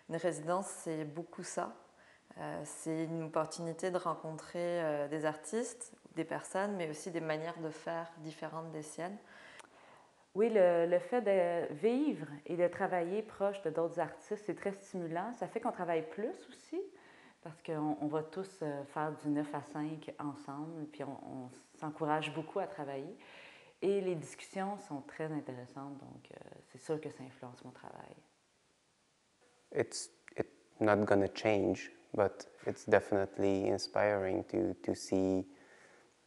Une résidence, c'est beaucoup ça. C'est une opportunité de rencontrer des artistes, des personnes, mais aussi des manières de faire différentes des siennes. Oui, le fait de vivre et de travailler proche de d'autres artistes, c'est très stimulant. Ça fait qu'on travaille plus aussi, parce qu'on va tous faire du 9 à 5 ensemble, puis on s'encourage beaucoup à travailler. Et les discussions sont très intéressantes, donc c'est sûr que ça influence mon travail. It's not gonna change, but it's definitely inspiring to see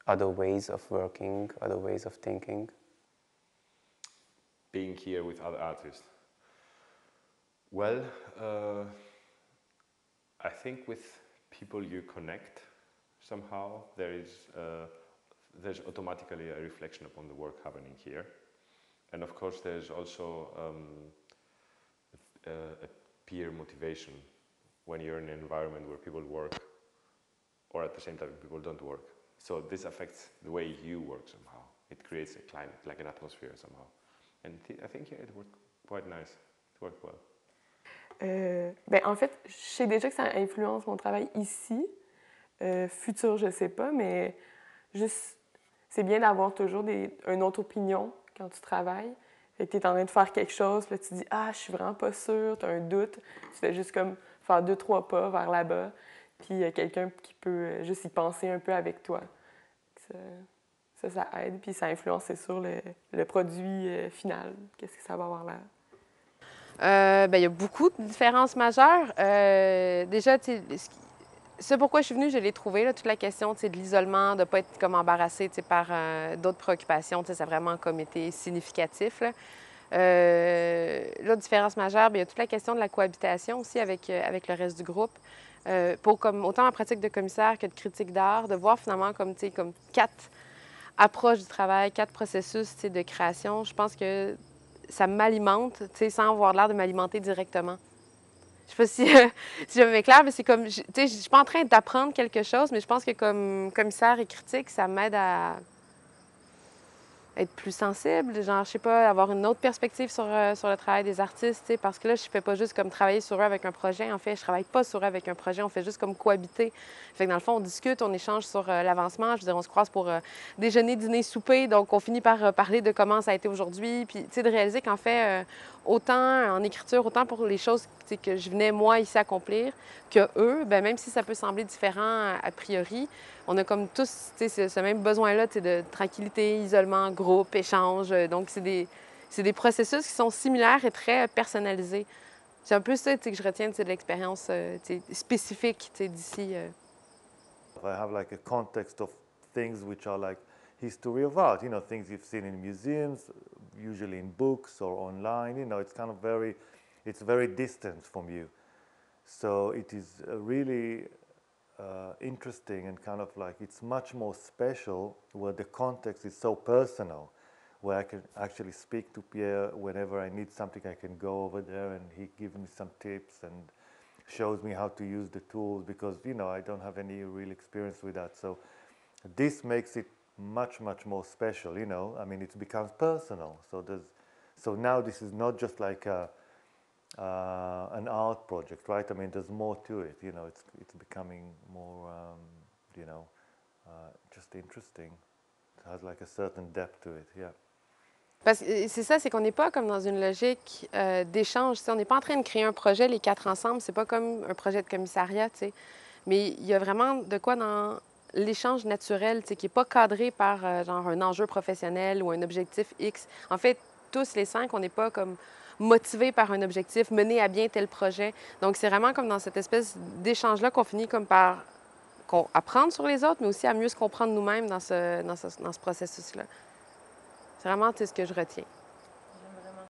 other ways of working, other ways of thinking. Being here with other artists. Well, I think with people you connect somehow, there's automatically a reflection upon the work happening here. And of course there's also a peer motivation when you're in an environment where people work, or at the same time people don't work. So this affects the way you work somehow. It creates a climate, like an atmosphere somehow. And I think yeah, it worked quite nice. It worked well. Ben, en fait, je sais déjà que ça influence mon travail ici. Futur, je sais pas, mais juste, c'est bien d'avoir toujours une autre opinion quand tu travailles. Fait que tu es en train de faire quelque chose, puis là, tu dis « Ah, je suis vraiment pas sûre, tu as un doute. » Tu fais juste comme faire 2-3 pas vers là-bas, puis il y a quelqu'un qui peut juste y penser un peu avec toi. Ça aide, puis ça influence, c'est sûr, le produit final. Qu'est-ce que ça va avoir l'air? Ben, il y a beaucoup de différences majeures. Déjà, ce pourquoi je suis venue, je l'ai trouvé, là, toute la question de l'isolement, de ne pas être comme embarrassée par d'autres préoccupations, ça a vraiment comme été significatif. L'autre différence majeure, bien, il y a toute la question de la cohabitation aussi avec le reste du groupe. Pour comme, autant ma pratique de commissaire que de critique d'art, de voir finalement comme 4 approches du travail, 4 processus de création, je pense que ça m'alimente, sans avoir l'air de m'alimenter directement. Je sais pas si, si je m'éclaire, mais c'est comme, je ne suis pas en train d'apprendre quelque chose, mais je pense que comme commissaire et critique, ça m'aide à être plus sensible, genre, je sais pas, avoir une autre perspective sur le travail des artistes, parce que là, je fais pas juste comme travailler sur eux avec un projet. En fait, je travaille pas sur eux avec un projet, on fait juste comme cohabiter. Fait que dans le fond, on discute, on échange sur l'avancement. Je veux dire, on se croise pour déjeuner, dîner, souper, donc on finit par parler de comment ça a été aujourd'hui. Puis, tu sais, de réaliser qu'en fait, autant en écriture, autant pour les choses que je venais, moi, ici accomplir, que eux, bien, même si ça peut sembler différent a priori, on a comme tous ce même besoin-là de tranquillité, isolement, groupe, échange. Donc, c'est des processus qui sont similaires et très personnalisés. C'est un peu ça que je retiens de l'expérience spécifique d'ici. I have like a context of things which are like history of art, you know, things you've seen in museums, usually in books or online, you know, it's kind of it's very distant from you. So it is really interesting and kind of like it's much more special where the context is so personal, where I can actually speak to Pierre whenever I need something. I can go over there and he gives me some tips and shows me how to use the tools, because you know I don't have any real experience with that. So this makes it much more special, you know. I mean, it becomes personal. So now this is not just like an art project, right? I mean, there's more to it. You know, it's becoming more, you know, just interesting. It has like a certain depth to it, yeah. Parce que c'est ça, c'est qu'on n'est pas comme dans une logique d'échange. On n'est pas en train de créer un projet, les 4 ensemble. C'est pas comme un projet de commissariat, t'sais. Mais il y a vraiment de quoi dans l'échange naturel, qui n'est pas cadré par genre un enjeu professionnel ou un objectif X. En fait, tous les 5, on n'est pas comme motivés par un objectif, mener à bien tel projet. Donc, c'est vraiment comme dans cette espèce d'échange-là qu'on finit comme par apprendre sur les autres, mais aussi à mieux se comprendre nous-mêmes dans ce processus-là. C'est vraiment ce que je retiens.